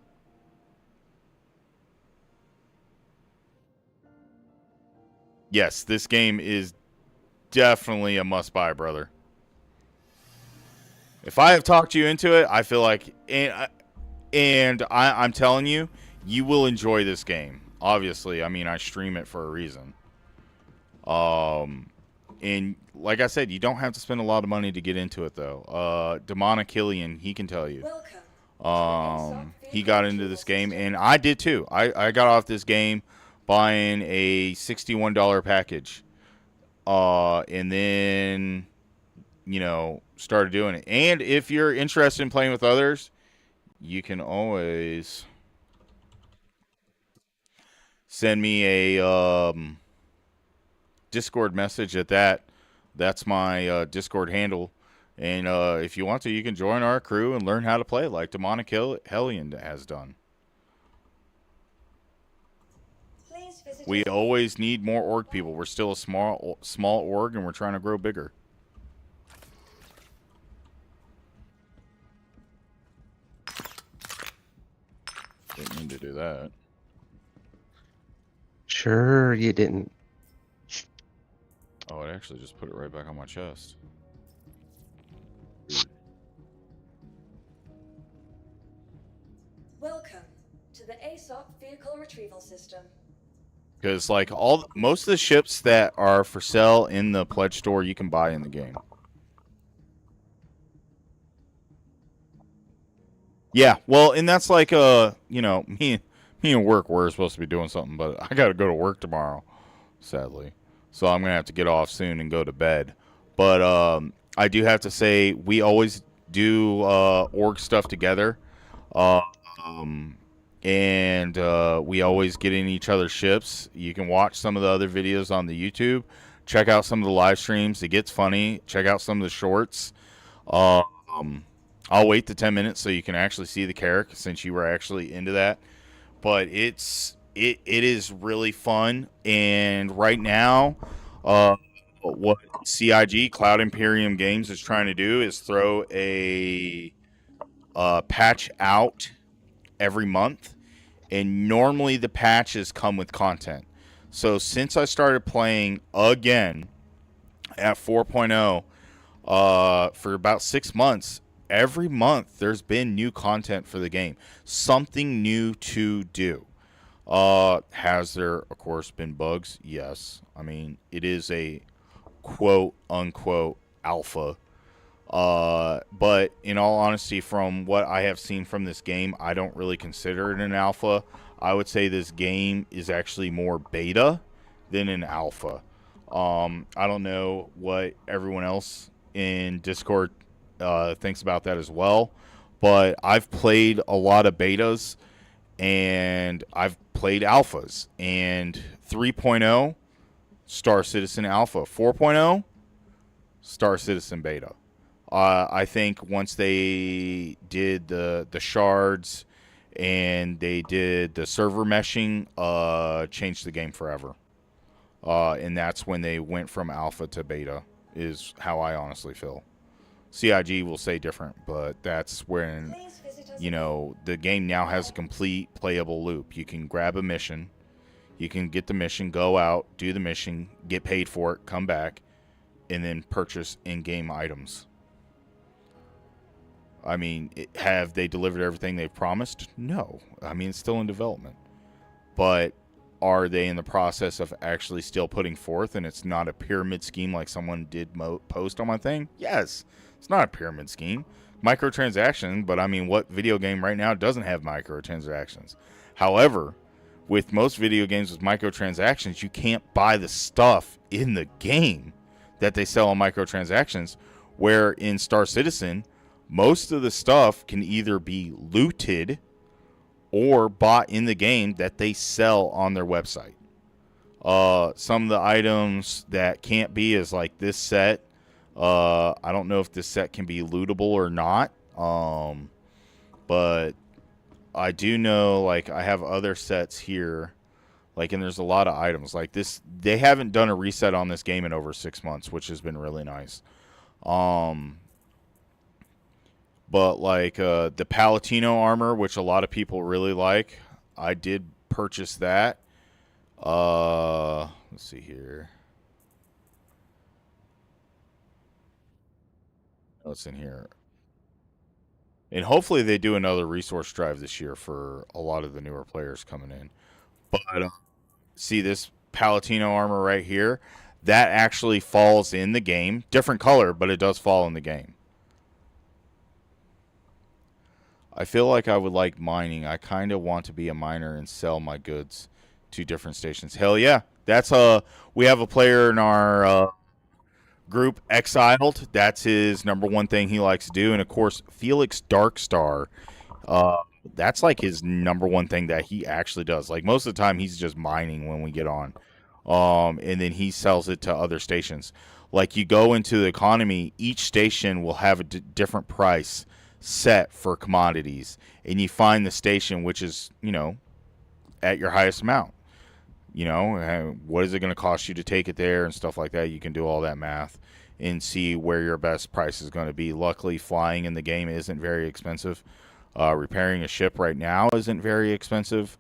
Yes, this game is definitely a must-buy, brother. If I have talked you into it, I feel like, I'm telling you, you will enjoy this game. Obviously, I mean, I stream it for a reason. And like I said, you don't have to spend a lot of money to get into it, though. Demonic Killian, he can tell you. He got into this game, and I did too. I got off this game buying a $61 package, and then, you know, started doing it. And if you're interested in playing with others, you can always send me a Discord message at that. That's my Discord handle. And if you want to, you can join our crew and learn how to play like Demonic Hellion has done. Please visit We us- always need more org people. We're still a small org, and we're trying to grow bigger. Didn't mean to do that. Sure, you didn't. Oh, it actually just put it right back on my chest. Welcome to the ASOP Vehicle Retrieval System. Because like most of the ships that are for sale in the pledge store, you can buy in the game. Yeah, well, and that's like you know, me and work, we're supposed to be doing something, but I got to go to work tomorrow, sadly. So I'm gonna have to get off soon and go to bed. But I do have to say we always do org stuff together. And we always get in each other's ships. You can watch some of the other videos on the YouTube. Check out some of the live streams. It gets funny. Check out some of the shorts. I'll wait the 10 minutes so you can actually see the character since you were actually into that. But it is really fun. And right now, what CIG, Cloud Imperium Games, is trying to do is throw a patch out every month, and normally the patches come with content. So since I started playing again at 4.0 for about 6 months, every month there's been new content for the game, something new to do. Has there, of course, been bugs? Yes. I mean, it is a quote unquote alpha. But in all honesty, from what I have seen from this game, I don't really consider it an alpha. I would say this game is actually more beta than an alpha. I don't know what everyone else in Discord thinks about that as well, but I've played a lot of betas and I've played alphas, and 3.0 Star Citizen Alpha, 4.0 Star Citizen Beta. I think once they did the shards and they did the server meshing, changed the game forever. And that's when they went from alpha to beta, is how I honestly feel. CIG will say different, but that's when, Please visit us. you know, the game now has a complete playable loop. You can grab a mission, you can get the mission, go out, do the mission, get paid for it, come back, and then purchase in-game items. I mean, have they delivered everything they've promised? No. I mean, it's still in development. But are they in the process of actually still putting forth, and it's not a pyramid scheme like someone did post on my thing? Yes. It's not a pyramid scheme. Microtransaction, but I mean, what video game right now doesn't have microtransactions? However, with most video games with microtransactions, you can't buy the stuff in the game that they sell on microtransactions, where in Star Citizen, most of the stuff can either be looted or bought in the game that they sell on their website. Some of the items that can't be is like this set I don't know if this set can be lootable or not. But I do know, like, I have other sets here. Like, and there's a lot of items. Like this, they haven't done a reset on this game in over 6 months, which has been really nice. But like the Palatino armor, which a lot of people really like, I did purchase that. Let's see here. What's in here? And hopefully they do another resource drive this year for a lot of the newer players coming in. But see this Palatino armor right here? That actually falls in the game. Different color, but it does fall in the game. I feel like I would like mining. I kind of want to be a miner and sell my goods to different stations. Hell yeah. That's we have a player in our group, Exiled. That's his number one thing he likes to do. And of course, Felix Darkstar. That's like his number one thing that he actually does. Like most of the time he's just mining when we get on. And then he sells it to other stations. Like you go into the economy, each station will have a different price set for commodities, and you find the station which is, you know, at your highest amount. You know, what is it going to cost you to take it there and stuff like that. You can do all that math and see where your best price is going to be. Luckily, flying in the game isn't very expensive. Repairing a ship right now isn't very expensive.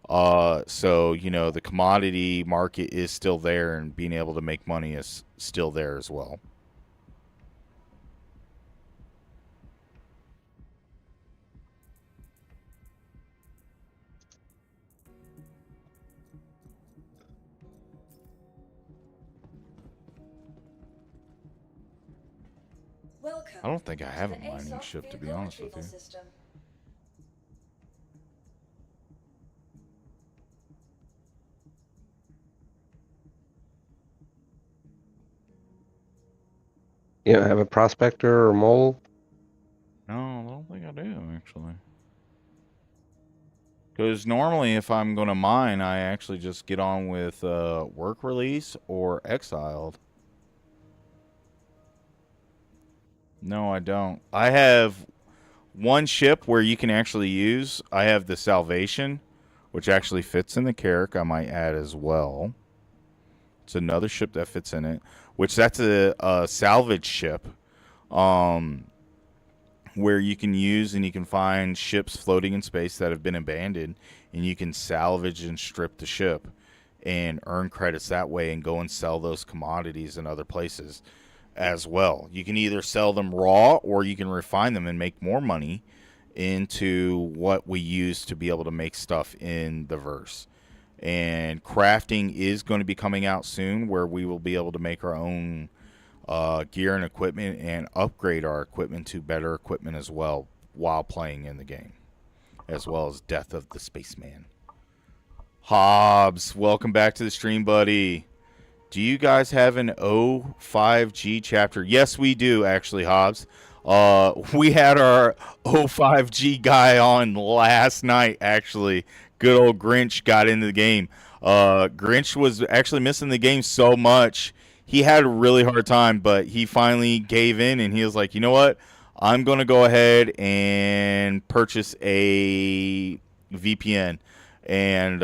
So, you know, the commodity market is still there, and being able to make money is still there as well. Welcome I don't think I have to a the mining ASOC ship, to be vehicle honest with retrieval you. system. You don't have a prospector or mole? No, I don't think I do, actually. Because normally if I'm going to mine, I actually just get on with Work Release or Exiled. No, I don't. I have one ship where you can actually use. I have the Salvation, which actually fits in the Carrack. I might add as well. It's another ship that fits in it, which that's a salvage ship, where you can use and you can find ships floating in space that have been abandoned, and you can salvage and strip the ship and earn credits that way and go and sell those commodities in other places as well. You can either sell them raw or you can refine them and make more money into what we use to be able to make stuff in the verse. And crafting is going to be coming out soon, where we will be able to make our own gear and equipment and upgrade our equipment to better equipment as well while playing in the game, as well as Death of the Spaceman. Hobbs, welcome back to the stream, buddy. Do you guys have an O5G chapter? Yes, we do, actually, Hobbs. We had our O5G guy on last night, actually. Good old Grinch got into the game. Grinch was actually missing the game so much. He had a really hard time, but he finally gave in, and he was like, you know what? I'm going to go ahead and purchase a VPN. And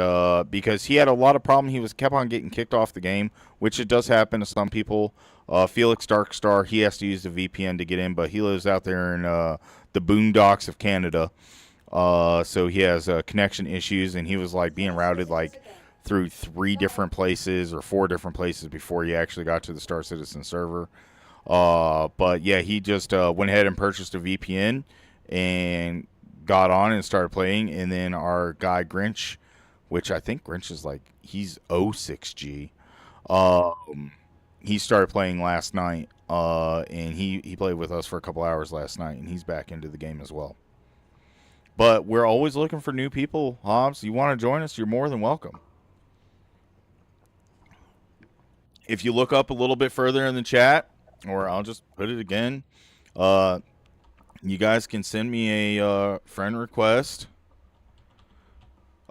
because he had a lot of problem, he kept on getting kicked off the game, which it does happen to some people. Felix Darkstar, he has to use the VPN to get in, but he lives out there in the boondocks of Canada. So he has connection issues, and he was like being routed like through 3 different places or 4 different places before he actually got to the Star Citizen server. But yeah, he just went ahead and purchased a VPN and got on and started playing. And then our guy Grinch, which I think Grinch is like, he's 06G. He started playing last night, and he played with us for a couple hours last night, and he's back into the game as well. But we're always looking for new people, Hobbs. You want to join us, you're more than welcome. If you look up a little bit further in the chat, or I'll just put it again, you guys can send me a friend request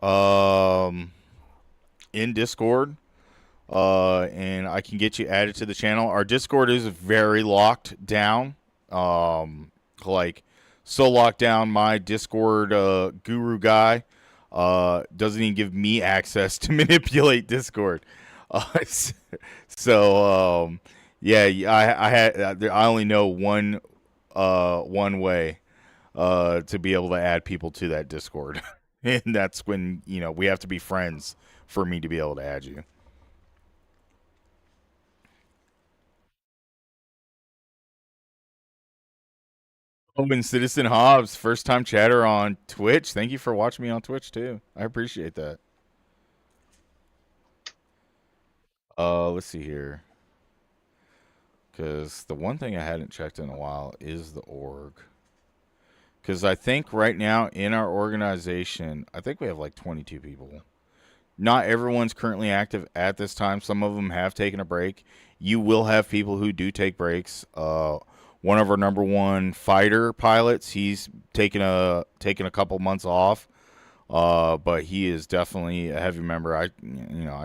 in Discord. and I can get you added to the channel. Our Discord is very locked down. Like, so locked down, my Discord guru guy doesn't even give me access to manipulate Discord. So yeah, I only know one way to be able to add people to that Discord. And that's when, you know, we have to be friends for me to be able to add you. Oh, and Citizen Hobbs, first time chatter on Twitch. Thank you for watching me on Twitch too. I appreciate that. Let's see here. Because the one thing I hadn't checked in a while is the org. Because I think right now in our organization, I think we have like 22 people. Not everyone's currently active at this time. Some of them have taken a break. You will have people who do take breaks. One of our number one fighter pilots, he's taken a couple months off. But he is definitely a heavy member. I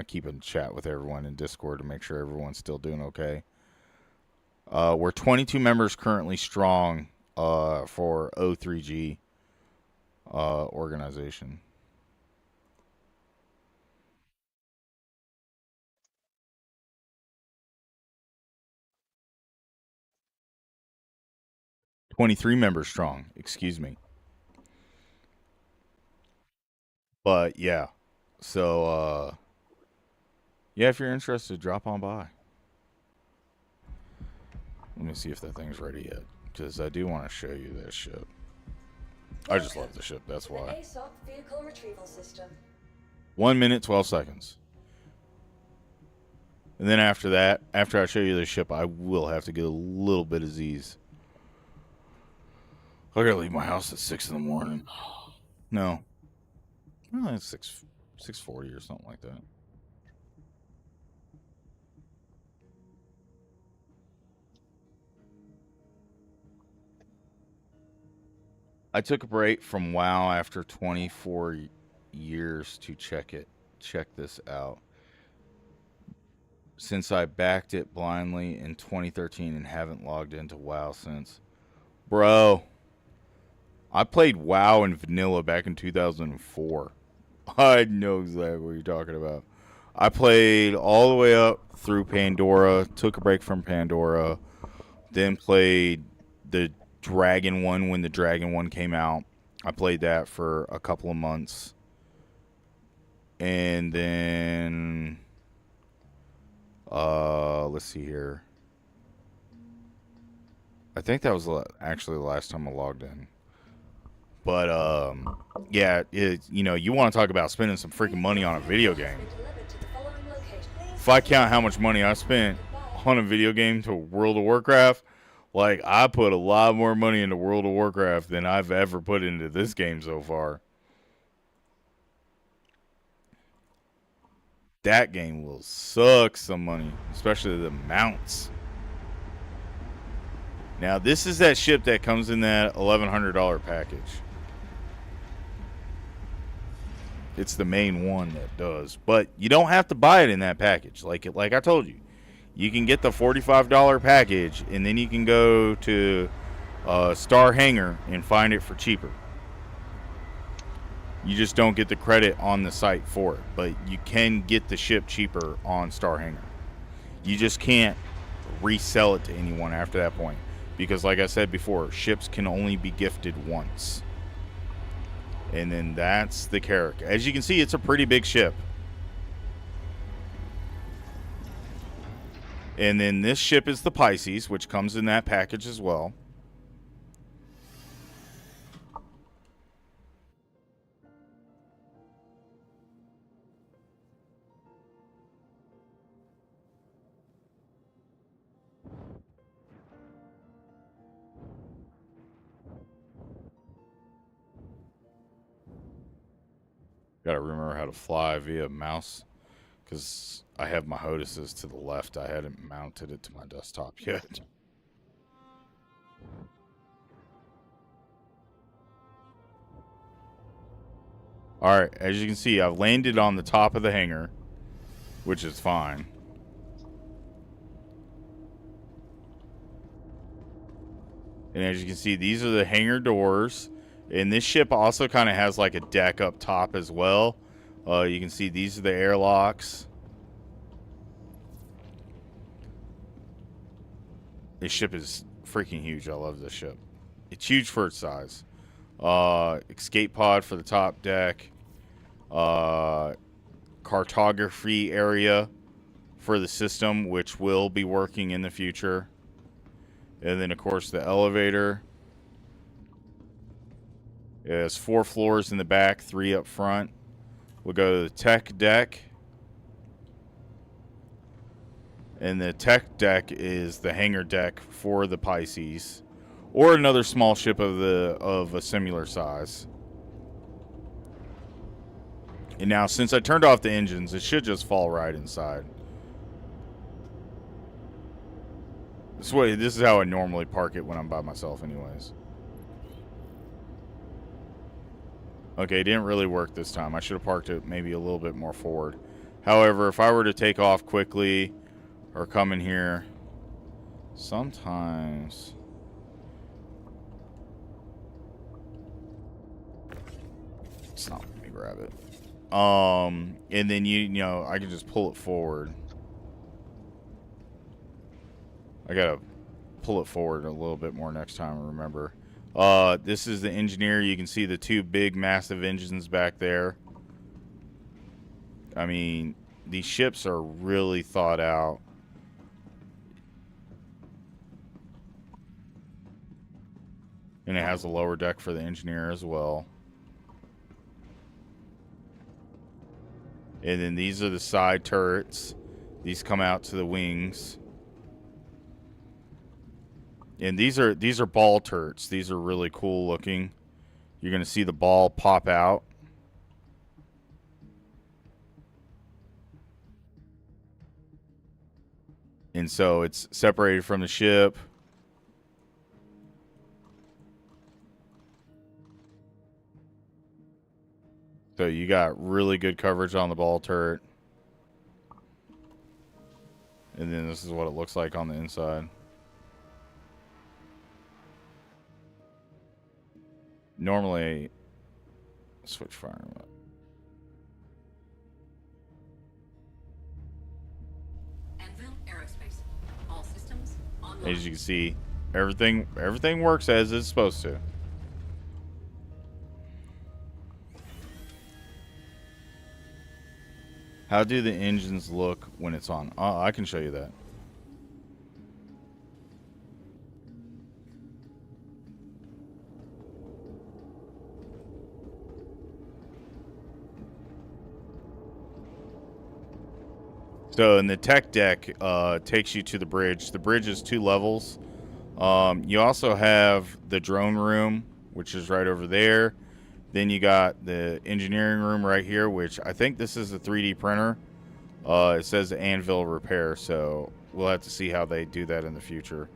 keep in chat with everyone in Discord to make sure everyone's still doing okay. We're 22 members currently strong for O3G organization. $23 members strong, excuse me. But yeah, so yeah, if you're interested, drop on by. Let me see if that thing's ready yet, because I do want to show you this ship. I just love the ship, that's why. ASOC vehicle retrieval system. 1 minute, 12 seconds. And then after that, after I show you the ship, I will have to get a little bit of Z's. I gotta leave my house at 6 in the morning. No. Well, it's 6:40 or something like that. I took a break from WoW after 24 years to check this out. Since I backed it blindly in 2013 and haven't logged into WoW since. Bro, I played WoW in vanilla back in 2004. I know exactly what you're talking about. I played all the way up through Pandora, took a break from Pandora, then played the Dragon one when the Dragon one came out. I played that for a couple of months. And then let's see here. I think that was actually the last time I logged in. But yeah, you want to talk about spending some freaking money on a video game. If I count how much money I spent on a video game to World of Warcraft, like, I put a lot more money into World of Warcraft than I've ever put into this game so far. That game will suck some money, especially the mounts. Now, this is that ship that comes in that $1,100 package. It's the main one that does, but you don't have to buy it in that package. Like I told you, you can get the $45 package, and then you can go to Star Hangar and find it for cheaper. You just don't get the credit on the site for it, but you can get the ship cheaper on Star Hangar. You just can't resell it to anyone after that point, because like I said before, ships can only be gifted once. And then that's the Carrack. As you can see, it's a pretty big ship. And then this ship is the Pisces, which comes in that package as well. Gotta remember how to fly via mouse, because I have my HOTASes to the left. I hadn't mounted it to my desktop yet. Alright, as you can see, I've landed on the top of the hangar, which is fine. And as you can see, these are the hangar doors. And this ship also kind of has like a deck up top as well. You can see these are the airlocks. This ship is freaking huge. I love this ship. It's huge for its size. Escape pod for the top deck. Cartography area for the system, which will be working in the future. And then, of course, the elevator. It has 4 floors in the back, 3 up front. We'll go to the tech deck. And the tech deck is the hangar deck for the Pisces, or another small ship of a similar size. And now, since I turned off the engines, it should just fall right inside. This is how I normally park it when I'm by myself anyways. Okay, it didn't really work this time. I should have parked it maybe a little bit more forward. However, if I were to take off quickly or come in here, sometimes... It's not letting me grab it. And then you know, I can just pull it forward. I gotta pull it forward a little bit more next time, remember. This is the engineer. You can see the 2 big, massive engines back there. I mean, these ships are really thought out. And it has a lower deck for the engineer as well. And then these are the side turrets. These come out to the wings. And these are ball turrets. These are really cool looking. You're going to see the ball pop out. And so it's separated from the ship. So you got really good coverage on the ball turret. And then this is what it looks like on the inside. Normally, switch fire mode. Anvil Aerospace. All systems online. As you can see, everything works as it's supposed to. How do the engines look when it's on? Oh, I can show you that. So in the tech deck, takes you to the bridge. The bridge is 2 levels. You also have the drone room, which is right over there. Then you got the engineering room right here, which I think this is a 3D printer. It says Anvil Repair, so we'll have to see how they do that in the future.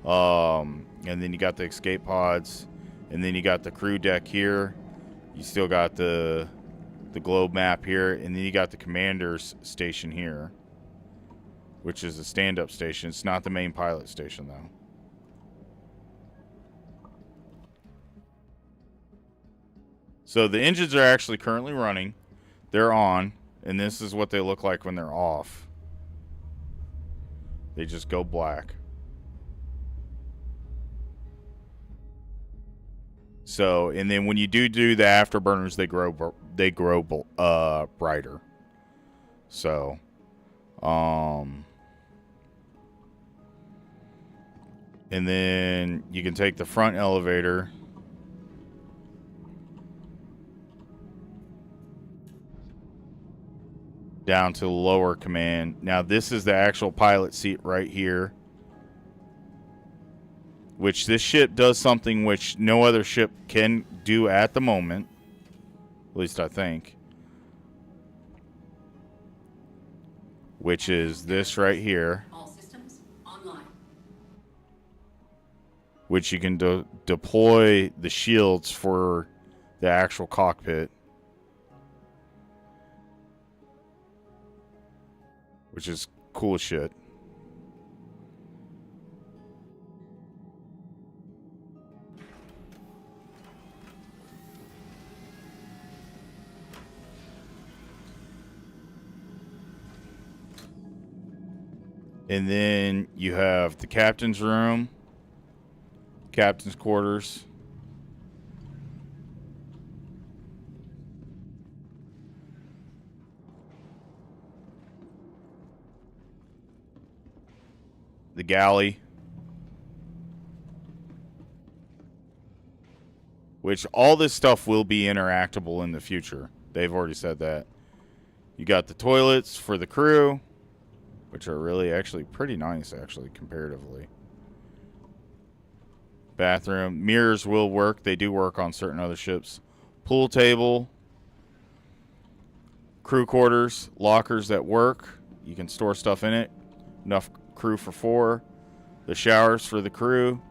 And then you got the escape pods, and then you got the crew deck here. You still got the globe map here, and then you got the commander's station here, which is a stand-up station. It's not the main pilot station, though. So the engines are actually currently running. They're on, and this is what they look like when they're off. They just go black. So, and then when you do the afterburners, they grow brighter. So, and then you can take the front elevator. Down to the lower command. Now this is the actual pilot seat right here, which this ship does something which no other ship can do at the moment, at least I think, which is this right here, All systems online. which you can deploy the shields for the actual cockpit, which is cool as shit. And then you have the captain's room, captain's quarters. The galley. Which all this stuff will be interactable in the future. They've already said that. You got the toilets for the crew, which are really actually pretty nice, actually, comparatively. Bathroom. Mirrors will work. They do work on certain other ships. Pool table. Crew quarters. Lockers that work. You can store stuff in it. Enough crew for 4. The showers for the crew.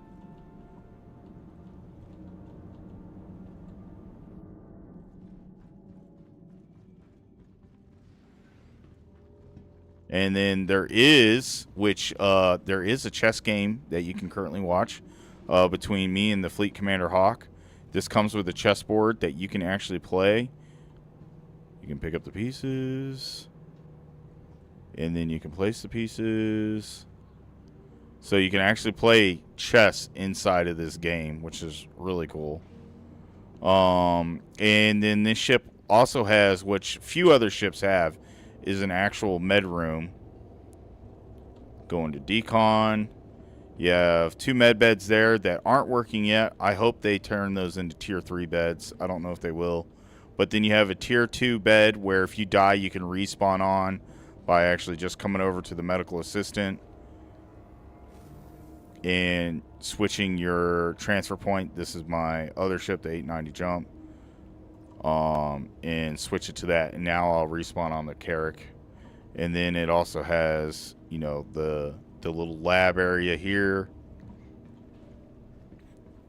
And then there is a chess game that you can currently watch between me and the Fleet Commander Hawk. This comes with a chessboard that you can actually play. You can pick up the pieces, and then you can place the pieces. So you can actually play chess inside of this game, which is really cool. And then this ship also has, which few other ships have, is an actual med room. Going to decon. You have 2 med beds there that aren't working yet. I hope they turn those into tier 3 beds. I don't know if they will. But then you have a tier 2 bed where if you die, you can respawn on by actually just coming over to the medical assistant and switching your transfer point. This is my other ship, the 890 Jump. And switch it to that, and now I'll respawn on the Carrack. And then it also has, you know, the little lab area here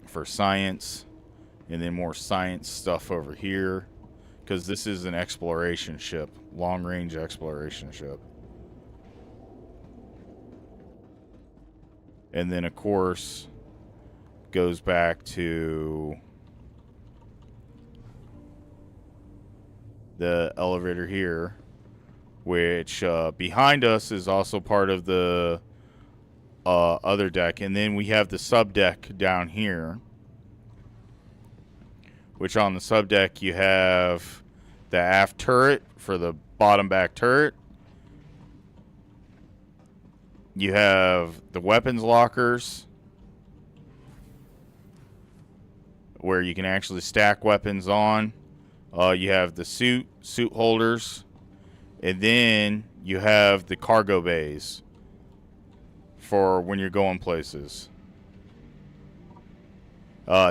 for science, and then more science stuff over here, because this is an exploration ship, long-range exploration ship. And then, of course, goes back to the elevator here, which behind us is also part of the other deck. And then we have the sub deck down here, which on the sub deck you have the aft turret for the bottom back turret. You have the weapons lockers where you can actually stack weapons on. You have the suit holders, and then you have the cargo bays for when you're going places.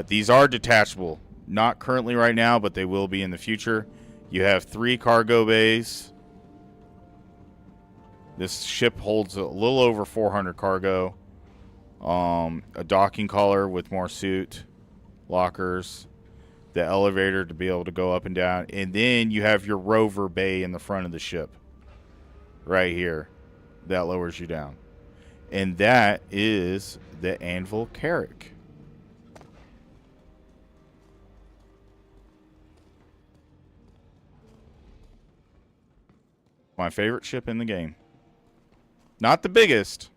These are detachable. Not currently right now, but they will be in the future. You have 3 cargo bays. This ship holds a little over 400 cargo. A docking collar with more suit, lockers, the elevator to be able to go up and down, and then you have your rover bay in the front of the ship right here that lowers you down. And that is the Anvil Carrack. My favorite ship in the game. Not the biggest,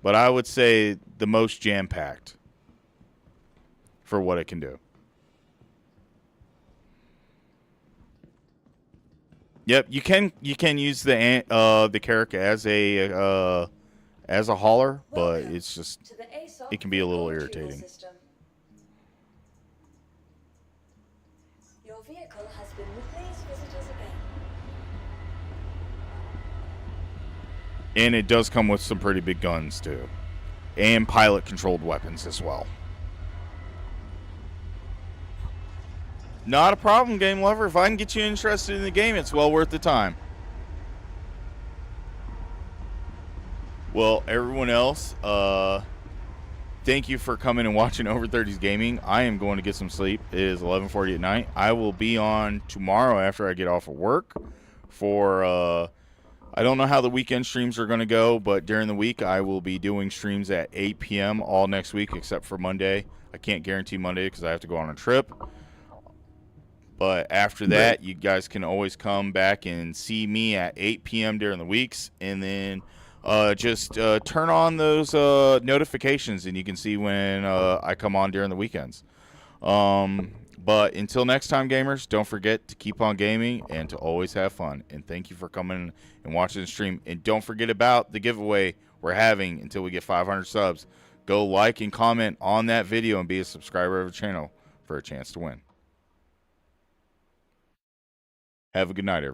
but I would say the most jam-packed for what it can do. Yep, you can use the Carrack as a hauler, but it's just it can be a little irritating. Your vehicle has been with these visitors again. And it does come with some pretty big guns too, and pilot-controlled weapons as well. Not a problem, game lover. If I can get you interested in the game, it's well worth the time. Well, everyone else, thank you for coming and watching Over 30s Gaming. I am going to get some sleep. It is 11:40 at night. I will be on tomorrow after I get off of work for, I don't know how the weekend streams are going to go, but during the week I will be doing streams at 8 p.m. all next week except for Monday. I can't guarantee Monday because I have to go on a trip. But after that, you guys can always come back and see me at 8 p.m. during the weeks. And then just turn on those notifications, and you can see when I come on during the weekends. But until next time, gamers, don't forget to keep on gaming and to always have fun. And thank you for coming and watching the stream. And don't forget about the giveaway we're having until we get 500 subs. Go like and comment on that video and be a subscriber of the channel for a chance to win. Have a good night, everyone.